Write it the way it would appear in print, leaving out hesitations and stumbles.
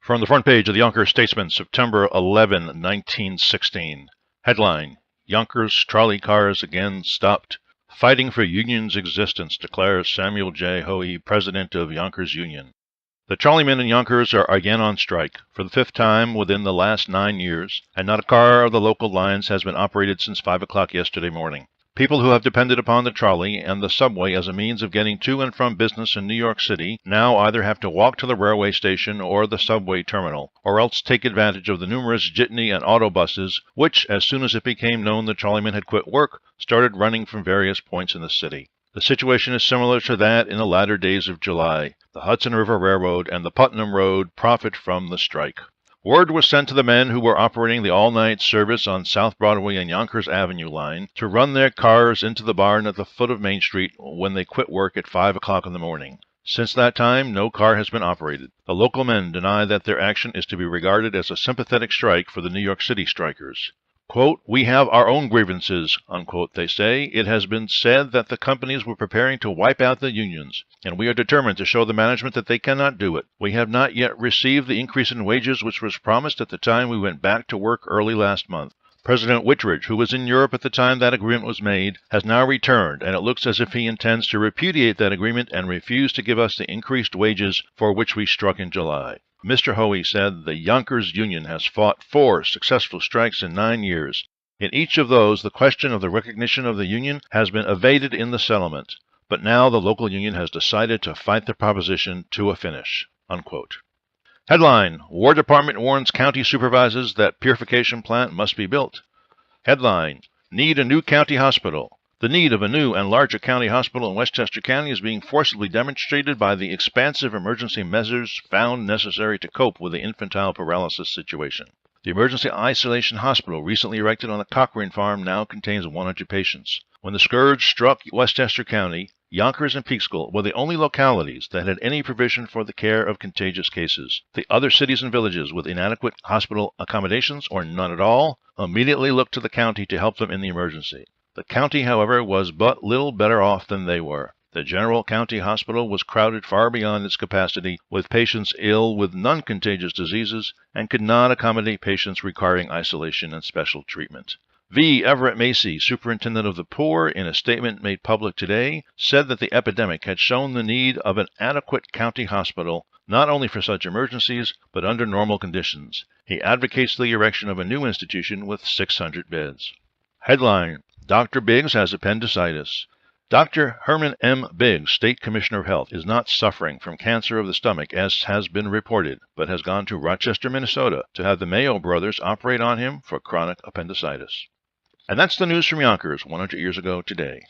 From the front page of the Yonkers Statesman, September 11, 1916. Headline: Yonkers trolley cars again stopped. Fighting for union's existence, declares Samuel J. Hoey, president of Yonkers Union. The trolleymen in Yonkers are again on strike, for the fifth time within the last 9 years, and not a car of the local lines has been operated since 5 o'clock yesterday morning. People who have depended upon the trolley and the subway as a means of getting to and from business in New York City now either have to walk to the railway station or the subway terminal, or else take advantage of the numerous jitney and auto buses, which, as soon as it became known the trolleymen had quit work, started running from various points in the city. The situation is similar to that in the latter days of July. The Hudson River Railroad and the Putnam Road profit from the strike. Word was sent to the men who were operating the all-night service on South Broadway and Yonkers Avenue line to run their cars into the barn at the foot of Main Street when they quit work at 5 o'clock in the morning. Since that time, no car has been operated. The local men deny that their action is to be regarded as a sympathetic strike for the New York City strikers. Quote, "We have our own grievances," unquote, they say. It has been said that the companies were preparing to wipe out the unions, and we are determined to show the management that they cannot do it. We have not yet received the increase in wages which was promised at the time we went back to work early last month. President Whitridge, who was in Europe at the time that agreement was made, has now returned, and it looks as if he intends to repudiate that agreement and refuse to give us the increased wages for which we struck in July. Mr. Hoey said the Yonkers Union has fought 4 successful strikes in 9 years. In each of those, the question of the recognition of the union has been evaded in the settlement, but now the local union has decided to fight the proposition to a finish." Unquote. Headline: War Department warns county supervisors that purification plant must be built. Headline: Need a new county hospital. The need of a new and larger county hospital in Westchester County is being forcibly demonstrated by the expansive emergency measures found necessary to cope with the infantile paralysis situation. The emergency isolation hospital recently erected on the Cochrane Farm now contains 100 patients. When the scourge struck Westchester County, Yonkers and Peekskill were the only localities that had any provision for the care of contagious cases. The other cities and villages with inadequate hospital accommodations, or none at all, immediately looked to the county to help them in the emergency. The county, however, was but little better off than they were. The general county hospital was crowded far beyond its capacity with patients ill with non-contagious diseases and could not accommodate patients requiring isolation and special treatment. V. Everett Macy, superintendent of the poor, in a statement made public today, said that the epidemic had shown the need of an adequate county hospital, not only for such emergencies, but under normal conditions. He advocates the erection of a new institution with 600 beds. Headline: Dr. Biggs has appendicitis. Dr. Herman M. Biggs, State Commissioner of Health, is not suffering from cancer of the stomach, as has been reported, but has gone to Rochester, Minnesota, to have the Mayo brothers operate on him for chronic appendicitis. And that's the news from Yonkers 100 years ago today.